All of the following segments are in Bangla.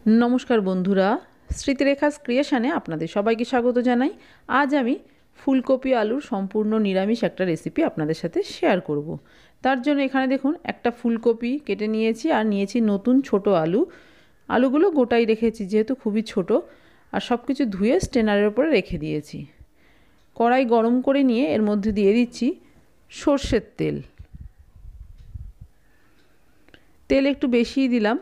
नमस्कार बंधुरा स्मृतिरेखास क्रिएशने आपनादेर सबाइके स्वागत जानाई। आज आमी फुलकपि आलुर सम्पूर्ण निरामिष एक रेसिपि आपनादेर साथे शेयर करब। तार जोन्नो एखाने देखुन एकटा फुलकपि केटे नियेछि आर नियेछि नतुन छोटो आलू। आलूगुलो गोटाई रेखेछि जेहेतु खुबই छोटो और सबकिछु धुए स्ट्रेनारेर उपरे रेखे दियेछि। कड़ाई गरम करे निये एर मध्य दिये दिচ্ছি सर्षेर तेल। तेल एकटु बेशिई दिलाम,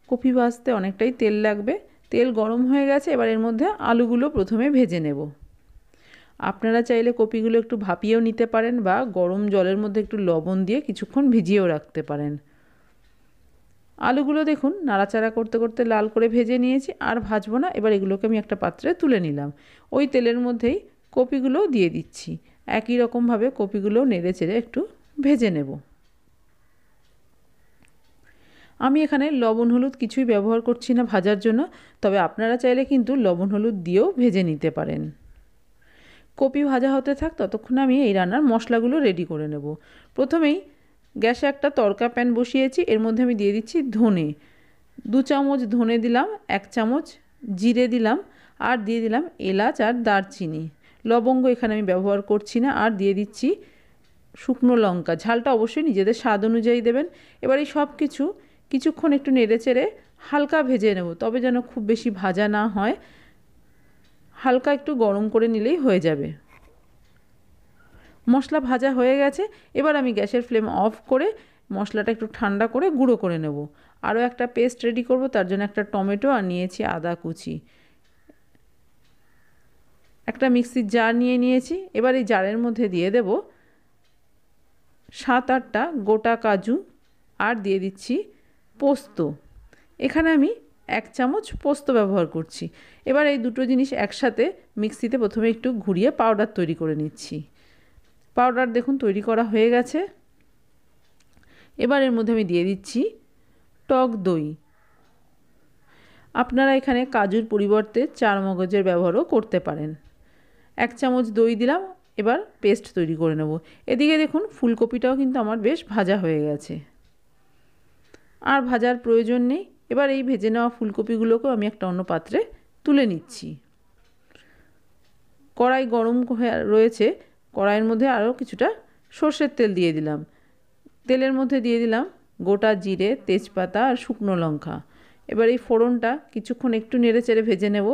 कपि भाजते अनेकटाई तेल लागबे। तेल गरम हो गेछे, एबार एर मध्य आलूगुलो प्रथमे भेजे नेब। आपनारा चाइले कपिगुलो एकटु भापिয়েও निते पारेन बा गरम जलेर मध्य एकटु लवण दिए किछुक्षण भिजिয়েও राखते पारेन। आलूगुलो देखुन नाड़ाचाड़ा करते करते लाल करे भेजे निয়েছি আর ভাজবো না। এবার এগুলোকে আমি একটা পাত্রে তুলে নিলাম। ওই তেলের মধ্যেই কপিগুলো দিয়ে দিচ্ছি। একই রকম ভাবে কপিগুলো নেড়েচেড়ে একটু ভেজে নেব। আমি এখানে লবণ হলুদ কিছুই ব্যবহার করছি না ভাজার জন্য, তবে আপনারা চাইলে কিন্তু লবণ হলুদ দিয়েও ভেজে নিতে পারেন। কপি ভাজা হতে থাক, ততক্ষণে আমি এই রান্নার মশলাগুলো রেডি করে নেব। প্রথমেই গ্যাসে একটা তড়কা প্যান বসিয়েছি, এর মধ্যে আমি দিয়ে দিচ্ছি ধনে। 2 চামচ ধনে দিলাম, 1 চামচ জিরে দিলাম আর দিয়ে দিলাম এলাচ আর দারচিনি। লবঙ্গ এখানে আমি ব্যবহার করছি না। আর দিয়ে দিচ্ছি শুকনো লঙ্কা। ঝালটা অবশ্যই নিজেদের স্বাদ অনুযায়ী দেবেন। এবার এই সব কিছুক্ষণ একটু নেড়েচেড়ে হালকা ভেজে নেব, তবে যেন খুব বেশি ভাজা না হয়, হালকা একটু গরম করে নিলেই হয়ে যাবে। মশলা ভাজা হয়ে গেছে। এবার আমি গ্যাসের ফ্লেম অফ করে মশলাটা একটু ঠান্ডা করে গুঁড়ো করে নেব। আরও একটা পেস্ট রেডি করব, তার জন্য একটা টমেটো আর নিয়েছি আদা কুচি। একটা মিক্সির জার নিয়েছি। এবার এই জারের মধ্যে দিয়ে দেব 7-8টা গোটা কাজু আর দিয়ে দিচ্ছি পোস্ত। এখানে আমি 1 চামচ পোস্ত ব্যবহার করছি। এবার এই দুটো জিনিস একসাথে মিক্সিতে প্রথমে একটু ঘুরিয়ে পাউডার তৈরি করে নিচ্ছি। পাউডার দেখুন তৈরি করা হয়ে গেছে। এবার এর মধ্যে আমি দিয়ে দিচ্ছি টক দই। আপনারা এখানে কাজুর পরিবর্তে চারমগজের ব্যবহারও করতে পারেন। 1 চামচ দই দিলাম। এবার পেস্ট তৈরি করে নেব। এদিকে দেখুন ফুলকপিটাও কিন্তু আমার বেশ ভাজা হয়ে গেছে, আর ভাজার প্রয়োজন নেই। এবার এই ভেজে নেওয়া ফুলকপিগুলোকেও আমি একটা অন্য পাত্রে তুলে নিচ্ছি। কড়াই গরম রয়েছে, কড়াইয়ের মধ্যে আরও কিছুটা সর্ষের তেল দিয়ে দিলাম। তেলের মধ্যে দিয়ে দিলাম গোটা জিরে, তেজপাতা আর শুকনো লঙ্কা। এবার এই ফোড়নটা কিছুক্ষণ একটু নেড়েচেড়ে ভেজে নেব।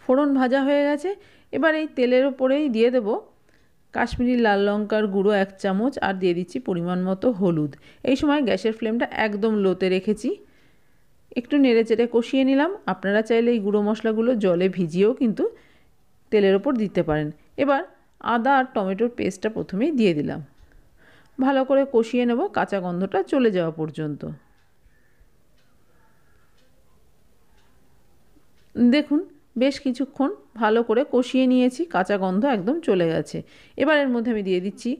ফোড়ন ভাজা হয়ে গেছে। এবার এই তেলের ওপরেই দিয়ে দেব কাশ্মীরি লাল লঙ্কার গুঁড়ো 1 চামচ আর দিয়ে দিচ্ছি পরিমাণ মতো হলুদ। এই সময় গ্যাসের ফ্লেমটা একদম লোতে রেখেছি। একটু নেড়েচেড়ে কষিয়ে নিলাম। আপনারা চাইলে এই গুঁড়ো মশলাগুলো জলে ভিজিয়েও কিন্তু তেলের ওপর দিতে পারেন। এবার আদা আর টমেটোর পেস্টটা প্রথমেই দিয়ে দিলাম। ভালো করে কষিয়ে নেব কাঁচা গন্ধটা চলে যাওয়া পর্যন্ত। দেখুন বেশ কিছুক্ষণ ভালো করে কষিয়ে নিয়েছি, কাঁচা গন্ধ একদম চলে গেছে। এবার এর মধ্যে আমি দিয়ে দিচ্ছি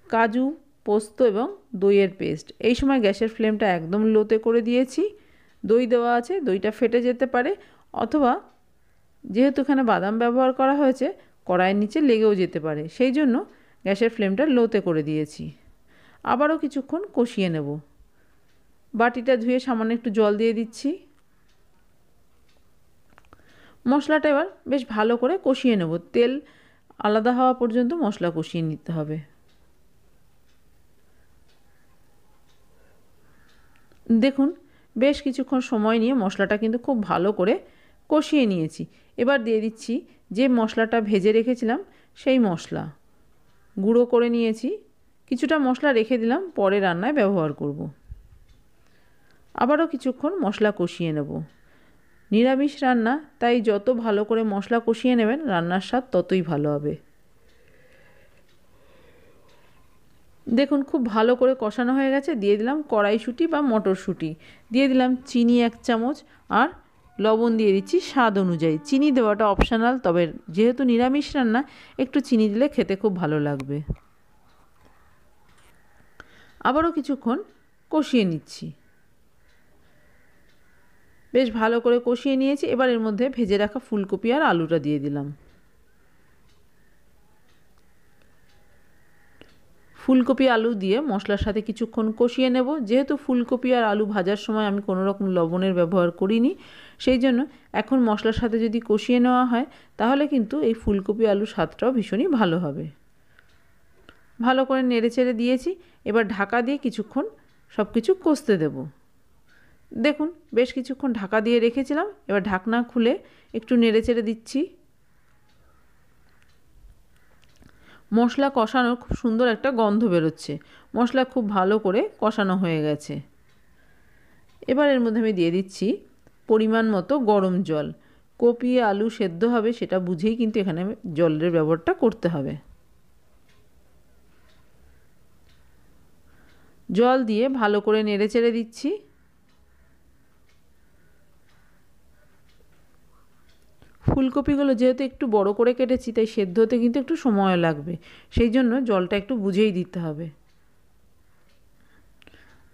কাজু, পোস্ত এবং দইয়ের পেস্ট। এই সময় গ্যাসের ফ্লেমটা একদম লোতে করে দিয়েছি। দই দেওয়া আছে, দইটা ফেটে যেতে পারে, অথবা যেহেতু এখানে বাদাম ব্যবহার করা হয়েছে কড়াইয়ের নিচে লেগেও যেতে পারে, সেই জন্য গ্যাসের ফ্লেমটা লোতে করে দিয়েছি। আবারও কিছুক্ষণ কষিয়ে নেব। বাটিটা ধুয়ে সামান্য একটু জল দিয়ে দিচ্ছি। মশলাটা এবার বেশ ভালো করে কষিয়ে নেব। তেল আলাদা হওয়া পর্যন্ত মশলা কষিয়ে নিতে হবে। দেখুন বেশ কিছুক্ষণ সময় নিয়ে মশলাটা কিন্তু খুব ভালো করে কষিয়ে নিয়েছি। এবার দিয়ে দিচ্ছি যে মশলাটা ভেজে রেখেছিলাম সেই মশলা গুঁড়ো করে নিয়েছি। কিছুটা মশলা রেখে দিলাম, পরে রান্নায় ব্যবহার করব। আবারও কিছুক্ষণ মশলা কষিয়ে নেব। নিরামিষ রান্না, তাই যত ভালো করে মশলা কষিয়ে নেবেন রান্নার স্বাদ ততই ভালো হবে। দেখুন খুব ভালো করে কষানো হয়ে গেছে। দিয়ে দিলাম কড়াইশুঁটি বা মটরশুঁটি, দিয়ে দিলাম চিনি 1 চামচ আর লবণ দিয়ে দিচ্ছি স্বাদ অনুযায়ী। চিনি দেওয়াটা অপশনাল, তবে যেহেতু নিরামিষ রান্না একটু চিনি দিলে খেতে খুব ভালো লাগবে। আবারও কিছুক্ষণ কষিয়ে নিচ্ছি। বেশ ভালো করে কষিয়ে নিয়েছি। এবার এর মধ্যে ভেজে রাখা ফুলকপি আর আলুটা দিয়ে দিলাম। ফুলকপি আলু দিয়ে মশলার সাথে কিছুক্ষণ কষিয়ে নেব। যেহেতু ফুলকপি আর আলু ভাজার সময় আমি কোনো রকম লবণের ব্যবহার করিনি, সেই জন্য এখন মশলার সাথে যদি কষিয়ে নেওয়া হয় তাহলে কিন্তু এই ফুলকপি আলু স্বাদটাও ভীষণই ভালো হবে। ভালো করে নেড়েচেড়ে দিয়েছি, এবার ঢাকা দিয়ে কিছুক্ষণ সব কিছু কষতে দেব। দেখুন বেশ কিছুক্ষণ ঢাকা দিয়ে রেখেছিলাম, এবার ঢাকনা খুলে একটু নেড়েচেড়ে দিচ্ছি। মশলা কষানোর খুব সুন্দর একটা গন্ধ বেরোচ্ছে, মশলা খুব ভালো করে কষানো হয়ে গেছে। এবার এর মধ্যে আমি দিয়ে দিচ্ছি পরিমাণ মতো গরম জল। কপি আলু সেদ্ধ হবে সেটা বুঝেই কিন্তু এখানে জলের ব্যবহারটা করতে হবে। জল দিয়ে ভালো করে নেড়েচেড়ে দিচ্ছি। ফুলকপিগুলো যেহেতু একটু বড় করে কেটেছি তাই সেদ্ধ হতে কিন্তু একটু সময় লাগবে, সেই জন্য জলটা একটু বুঝেই দিতে হবে।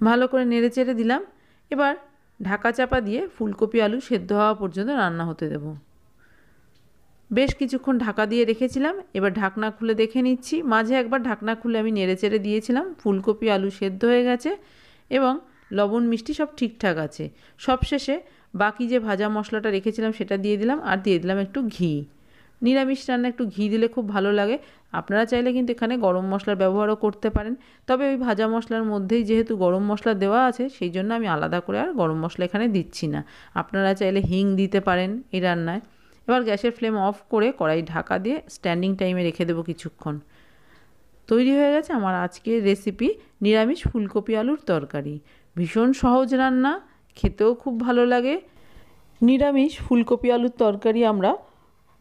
ভালো করে নেড়েচেড়ে দিলাম, এবার ঢাকা চাপা দিয়ে ফুলকপি আলু সেদ্ধ হওয়া পর্যন্ত রান্না হতে দেব। বেশ কিছুক্ষণ ঢাকা দিয়ে রেখেছিলাম, এবার ঢাকনা খুলে দেখে নিচ্ছি। মাঝে একবার ঢাকনা খুলে আমি নেড়েচেড়ে দিয়েছিলাম। ফুলকপি আলু সেদ্ধ হয়ে গেছে এবং লবণ মিষ্টি সব ঠিকঠাক আছে। সবশেষে বাকি যে ভাজা মশলাটা রেখেছিলাম সেটা দিয়ে দিলাম, আর দিয়ে দিলাম একটু ঘি। নিরামিষ রান্না একটু ঘি দিলে খুব ভালো লাগে। আপনারা চাইলে কিন্তু এখানে গরম মশলার ব্যবহারও করতে পারেন, তবে ওই ভাজা মশলার মধ্যেই যেহেতু গরম মশলা দেওয়া আছে সেই জন্য আমি আলাদা করে আর গরম মশলা এখানে দিচ্ছি না। আপনারা চাইলে হিং দিতে পারেন এই রান্নায়। এবার গ্যাসের ফ্লেম অফ করে কড়াই ঢাকা দিয়ে স্ট্যান্ডিং টাইমে রেখে দেবো কিছুক্ষণ। তৈরি হয়ে গেছে আমার আজকের রেসিপি নিরামিষ ফুলকপি আলুর তরকারি। ভীষণ সহজ রান্না, খেতেও খুব ভালো লাগে। নিরামিষ ফুলকপি আলুর তরকারি আমরা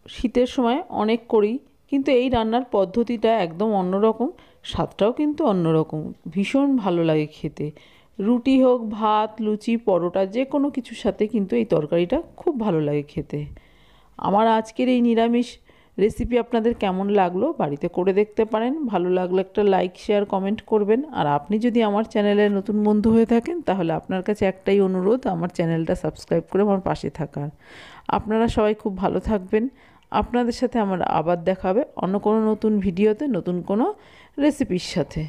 শীতের সময় অনেক করি, কিন্তু এই রান্নার পদ্ধতিটা একদম অন্যরকম, স্বাদটাও কিন্তু অন্যরকম। ভীষণ ভালো লাগে খেতে। রুটি হোক, ভাত, লুচি, পরোটা যে কোনো কিছুর সাথে কিন্তু এই তরকারিটা খুব ভালো লাগে খেতে। আমার আজকের এই নিরামিষ রেসিপি আপনাদের কেমন লাগলো বাড়িতে করে দেখতে পারেন। ভালো লাগলে একটা লাইক, শেয়ার, কমেন্ট করবেন। আর আপনি যদি আমার চ্যানেলের নতুন বন্ধু হয়ে থাকেন তাহলে আপনার কাছে একটাই অনুরোধ, আমার চ্যানেলটা সাবস্ক্রাইব করে আমার পাশে থাকার। আপনারা সবাই খুব ভালো থাকবেন। আপনাদের সাথে আমার আবার দেখা হবে অন্য কোনো নতুন ভিডিওতে, নতুন কোনো রেসিপির সাথে।